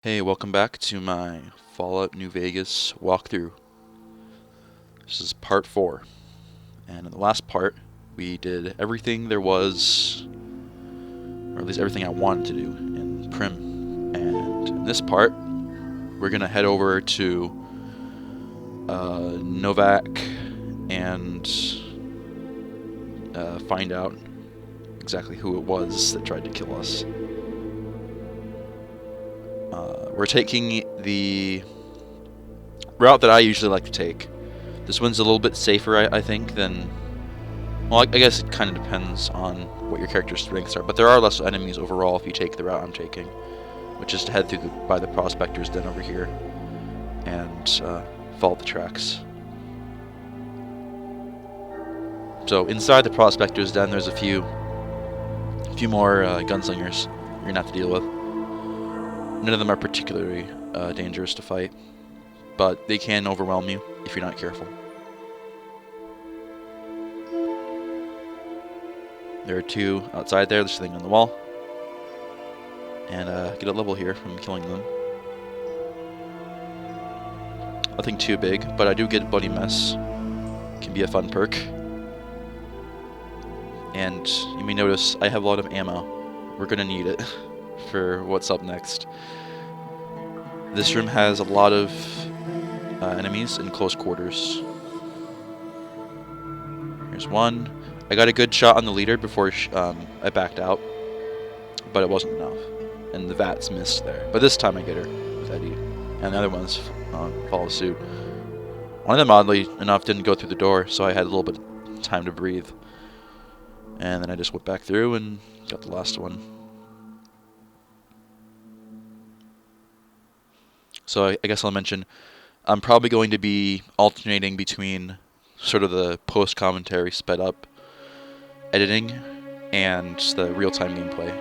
Hey, welcome back to my Fallout New Vegas walkthrough. This is part 4, and in the last part, we did everything there was, or at least everything I wanted to do in Primm. And in this part, we're gonna head over to Novac and find out exactly who it was that tried to kill us. We're taking the route that I usually like to take. This one's a little bit safer, I think, than... Well, I guess it kind of depends on what your character's strengths are, but there are less enemies overall if you take the route I'm taking, which is to head through by the Prospector's den over here and follow the tracks. So inside the Prospector's den, there's a few more gunslingers you're gonna have to deal with. None of them are particularly dangerous to fight, but they can overwhelm you if you're not careful. There are two outside there, they're sitting on the wall. And get a level here from killing them. Nothing too big, but I do get Bloody Mess. Can be a fun perk. And you may notice I have a lot of ammo. We're gonna need it for what's up next. This room has a lot of enemies in close quarters. Here's one. I got a good shot on the leader before I backed out, but it wasn't enough, and the VATS missed there. But this time I get her with Eddie, and the other ones follow suit. One of them, oddly enough, didn't go through the door, so I had a little bit of time to breathe. And then I just went back through and got the last one. So I guess I'll mention, I'm probably going to be alternating between sort of the post-commentary sped up editing and the real-time gameplay.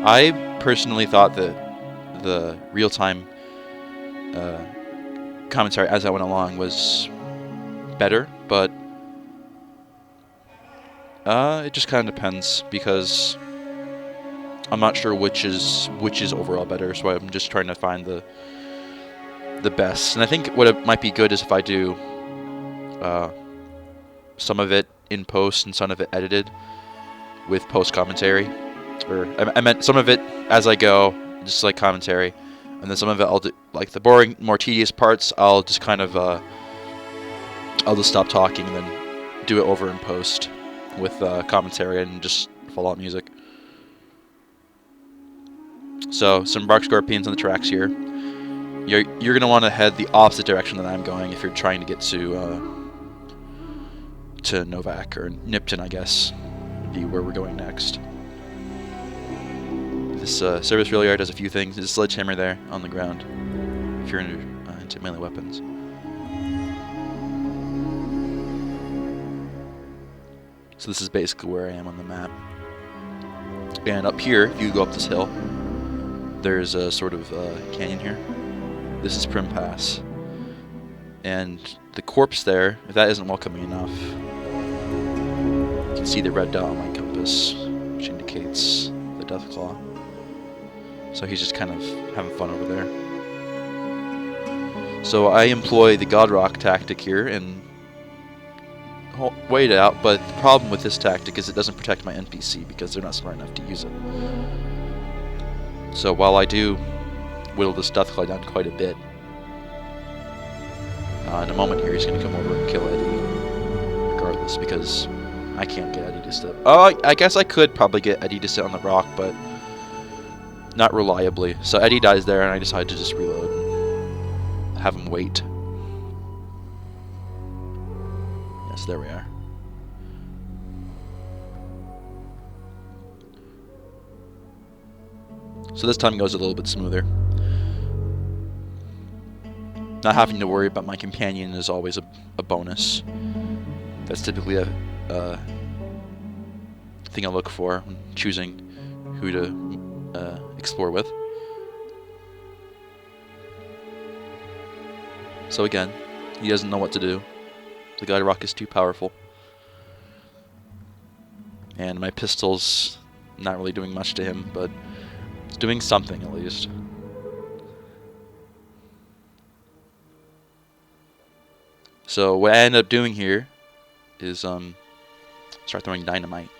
I personally thought that the real-time commentary as I went along was better, but it just kind of depends, because I'm not sure which is overall better, so I'm just trying to find the best. And I think what it might be good is if I do some of it in post and some of it edited with post commentary, or I meant some of it as I go, just like commentary, and then some of it I'll do, like the boring, more tedious parts, I'll just kind of I'll just stop talking and then do it over in post with commentary and just Fallout music. So some bark scorpions on the tracks here. You're gonna want to head the opposite direction that I'm going if you're trying to get to Novac, or Nipton, I guess, would be where we're going next. This service rail yard does a few things. There's a sledgehammer there on the ground if you're into melee weapons. So this is basically where I am on the map. And up here, if you go up this hill, there's a sort of canyon here. This is Primm Pass. And the corpse there, if that isn't welcoming enough, you can see the red dot on my compass, which indicates the deathclaw. So he's just kind of having fun over there. So I employ the God Rock tactic here and wait it out, but the problem with this tactic is it doesn't protect my NPC because they're not smart enough to use it. So while I do whittle this deathclaw down quite a bit, in a moment here he's going to come over and kill Eddie regardless, because I can't get Eddie to sit. Oh, I guess I could probably get Eddie to sit on the rock, but not reliably. So Eddie dies there, and I decide to just reload and have him wait. Yes, there we are. So this time goes a little bit smoother. Not having to worry about my companion is always a bonus. That's typically a thing I look for when choosing who to explore with. So again, he doesn't know what to do. The God Rock is too powerful. And my pistol's not really doing much to him, but it's doing something at least. So what I end up doing here is start throwing dynamite.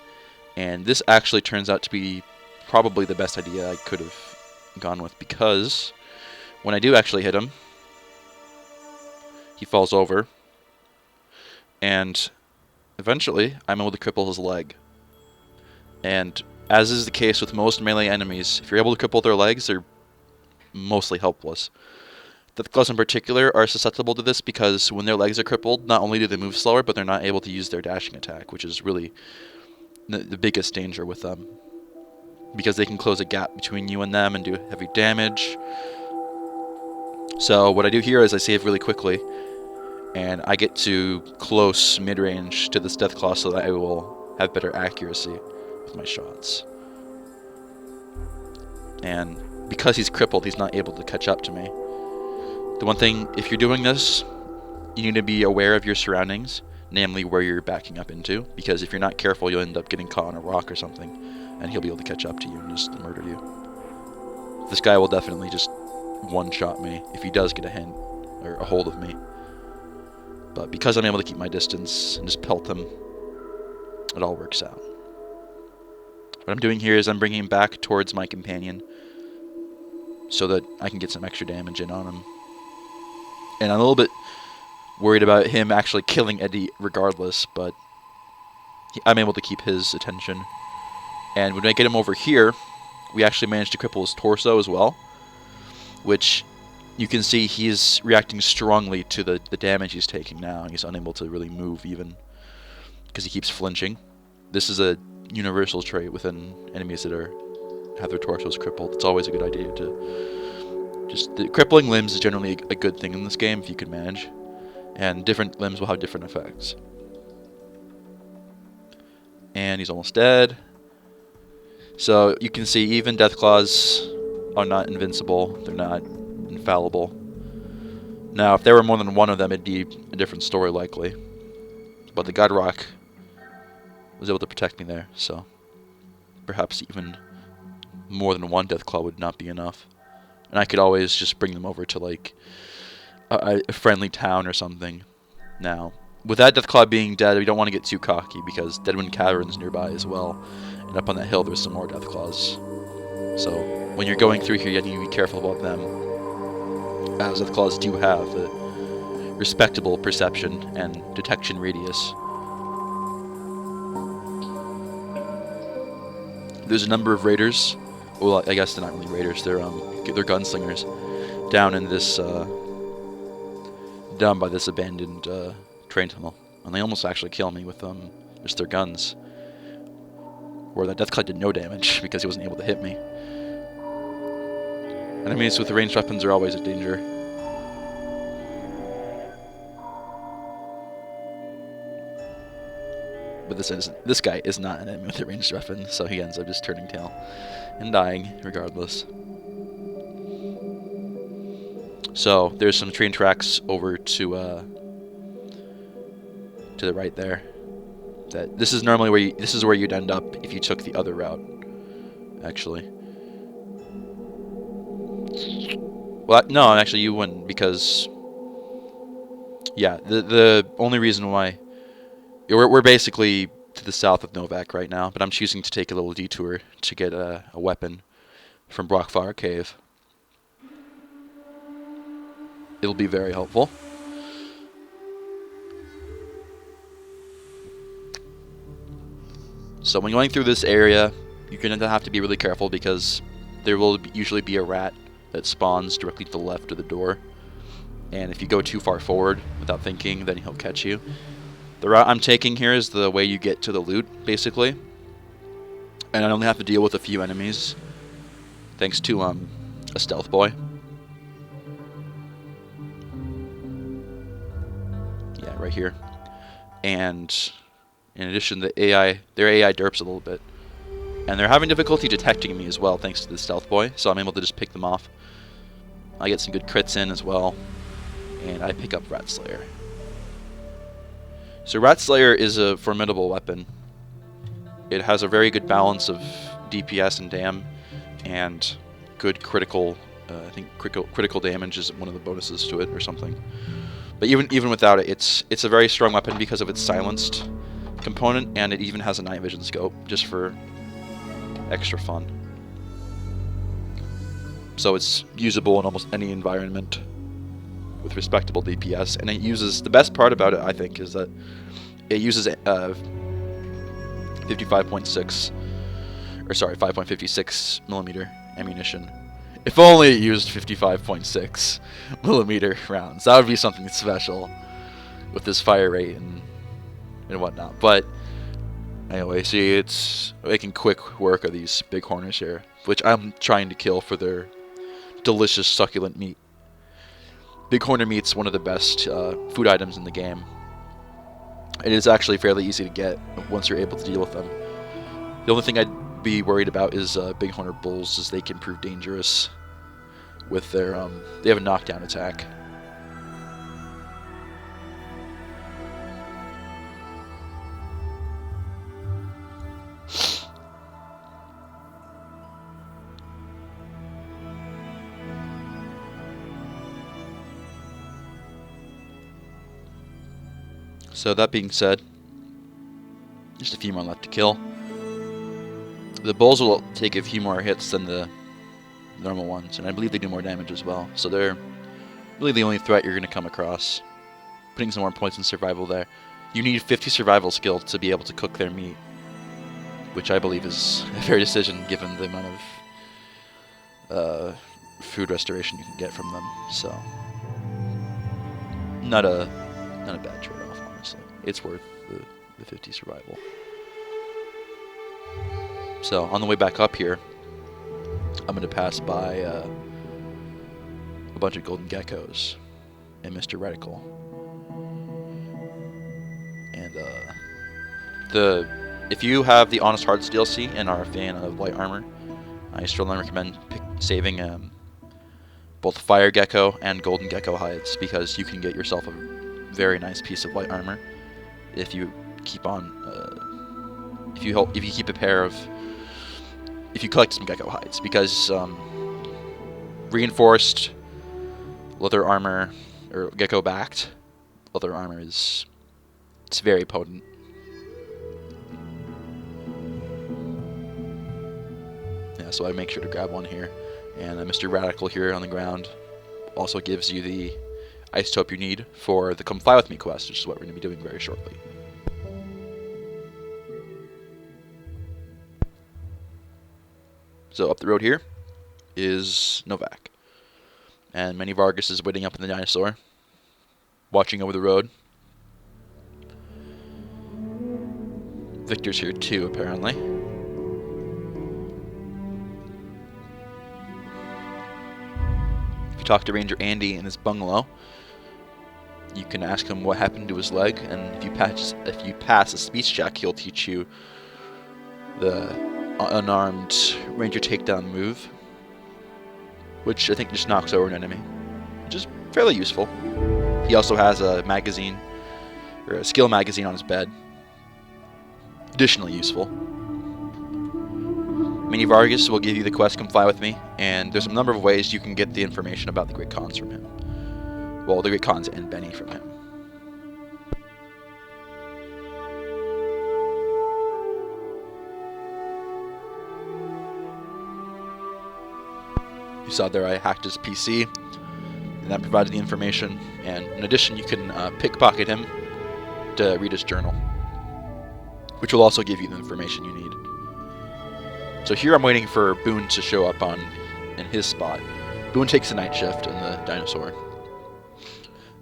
And this actually turns out to be probably the best idea I could have gone with, because when I do actually hit him, he falls over, and eventually I'm able to cripple his leg. And as is the case with most melee enemies, if you're able to cripple their legs, they're mostly helpless. Deathclaws in particular are susceptible to this because when their legs are crippled, not only do they move slower, but they're not able to use their dashing attack, which is really the biggest danger with them, because they can close a gap between you and them and do heavy damage. So what I do here is I save really quickly, and I get to close mid-range to this deathclaw so that I will have better accuracy with my shots. And because he's crippled, he's not able to catch up to me. The one thing, if you're doing this, you need to be aware of your surroundings, namely where you're backing up into, because if you're not careful, you'll end up getting caught on a rock or something, and he'll be able to catch up to you and just murder you. This guy will definitely just one-shot me if he does get a hint or a hold of me. But because I'm able to keep my distance and just pelt him, it all works out. What I'm doing here is I'm bringing him back towards my companion so that I can get some extra damage in on him. And I'm a little bit worried about him actually killing Eddie regardless, but I'm able to keep his attention. And when I get him over here, we actually managed to cripple his torso as well, which you can see he's reacting strongly to the damage he's taking now. He's unable to really move even because he keeps flinching. This is a universal trait within enemies that have their torsos crippled. It's always a good idea to crippling limbs is generally a good thing in this game if you can manage, and different limbs will have different effects. And he's almost dead. So you can see even deathclaws are not invincible. They're not infallible. Now, if there were more than one of them, it'd be a different story likely. But the God Rock was able to protect me there, so perhaps even more than one deathclaw would not be enough. And I could always just bring them over to like a friendly town or something. Now, with that deathclaw being dead, we don't want to get too cocky because Deadwind Cavern's nearby as well. And up on that hill, there's some more deathclaws. So when you're going through here, you need to be careful about them, as deathclaws do have a respectable perception and detection radius. There's a number of raiders. Well, I guess they're not really raiders. They're gunslingers down in this down by this abandoned train tunnel, and they almost actually kill me with just their guns. Where that deathclaw did no damage because he wasn't able to hit me. Enemies with ranged weapons are always a danger. But this guy is not an enemy with a ranged weapon, so he ends up just turning tail and dying regardless. So there's some train tracks over to the right there. This is normally where you'd end up if you took the other route, actually. Well, no, actually you wouldn't, because yeah, the only reason why we're basically to the south of Novac right now, but I'm choosing to take a little detour to get a weapon from Brockfire Cave. It'll be very helpful. So when going through this area, you're going to have to be really careful because there will usually be a rat that spawns directly to the left of the door. And if you go too far forward without thinking, then he'll catch you. The route I'm taking here is the way you get to the loot, basically. And I only have to deal with a few enemies, thanks to a stealth boy. Yeah, right here. And in addition, their AI derps a little bit. And they're having difficulty detecting me as well, thanks to the stealth boy, so I'm able to just pick them off. I get some good crits in as well, and I pick up Rat Slayer. So Rat Slayer is a formidable weapon. It has a very good balance of DPS and dam, and good critical, I think critical damage is one of the bonuses to it or something. But even without it, it's a very strong weapon because of its silenced component, and it even has a night vision scope just for extra fun. So it's usable in almost any environment with respectable DPS, and it uses, the best part about it, I think, is that it uses 5.56 millimeter ammunition. If only it used 55.6 millimeter rounds. That would be something special with this fire rate and whatnot. But anyway, see, it's making quick work of these bighorners here, which I'm trying to kill for their delicious, succulent meat. Bighorner meat's one of the best food items in the game. It is actually fairly easy to get once you're able to deal with them. The only thing I'd be worried about is bighorner bulls, as they can prove dangerous with their they have a knockdown attack. So that being said, just a few more left to kill. The bulls will take a few more hits than the normal ones, and I believe they do more damage as well. So they're really the only threat you're going to come across. Putting some more points in survival there. You need 50 survival skill to be able to cook their meat, which I believe is a fair decision given the amount of food restoration you can get from them. So not a bad trade-off, honestly. It's worth the 50 survival. So on the way back up here, I'm going to pass by a bunch of golden geckos and Mr. Reticle. And if you have the Honest Hearts DLC and are a fan of light armor, I strongly recommend saving both fire gecko and golden gecko hides, because you can get yourself a very nice piece of light armor if you keep on if you keep a pair of, if you collect some gecko hides, because reinforced leather armor, or gecko backed leather armor, it's very potent. Yeah, so I make sure to grab one here, and Mr. Reticle here on the ground also gives you the isotope you need for the Come Fly With Me quest, which is what we're going to be doing very shortly. So up the road here is Novac, and Manny Vargas is waiting up in the dinosaur, watching over the road. Victor's here too, apparently. If you talk to Ranger Andy in his bungalow, you can ask him what happened to his leg, and if you pass a speech check, he'll teach you the unarmed Ranger takedown move, which I think just knocks over an enemy, which is fairly useful. He also has a magazine, or a skill magazine on his bed, additionally useful. Manny Vargas will give you the quest Come Fly With Me, and there's a number of ways you can get the information about the Great Khans from him. Well, the Great Khans and Benny from him. You saw there I hacked his PC, and that provided the information, and in addition you can pickpocket him to read his journal, which will also give you the information you need. So here I'm waiting for Boone to show up in his spot. Boone takes a night shift in the dinosaur,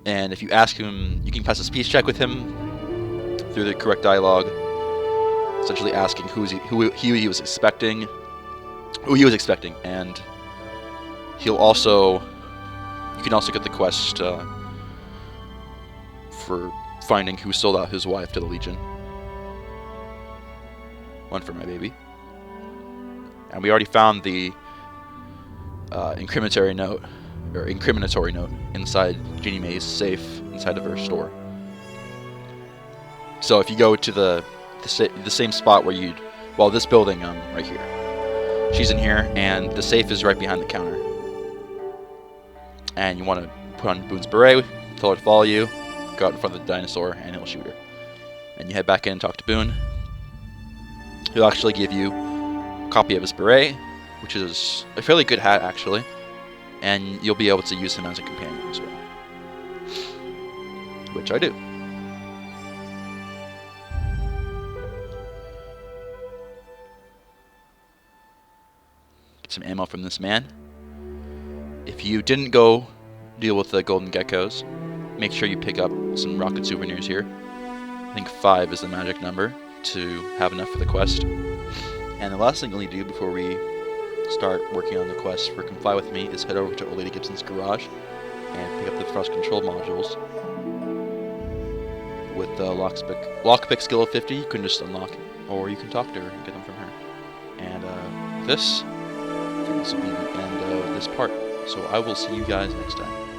and if you ask him, you can pass a speech check with him through the correct dialogue, essentially asking who he was expecting, and you can also get the quest for finding who sold out his wife to the Legion. One for my baby. And we already found the incriminatory note inside Jeannie Mae's safe inside of her store. So if you go to the same spot where this building right here, she's in here, and the safe is right behind the counter. And you want to put on Boone's beret, tell her to follow you, go out in front of the dinosaur, and he'll shoot her. And you head back in and talk to Boone. He'll actually give you a copy of his beret, which is a fairly good hat, actually, and you'll be able to use him as a companion as well. Which I do. Get some ammo from this man. If you didn't go deal with the golden geckos, make sure you pick up some rocket souvenirs here. I think 5 is the magic number to have enough for the quest. And the last thing you'll need to do before we start working on the quest for Comply With Me is head over to Old Lady Gibson's garage and pick up the thrust control modules. With the lockpick skill of 50, you can just unlock it, or you can talk to her and get them from her. And this will be the end of this part. So I will see you guys next time.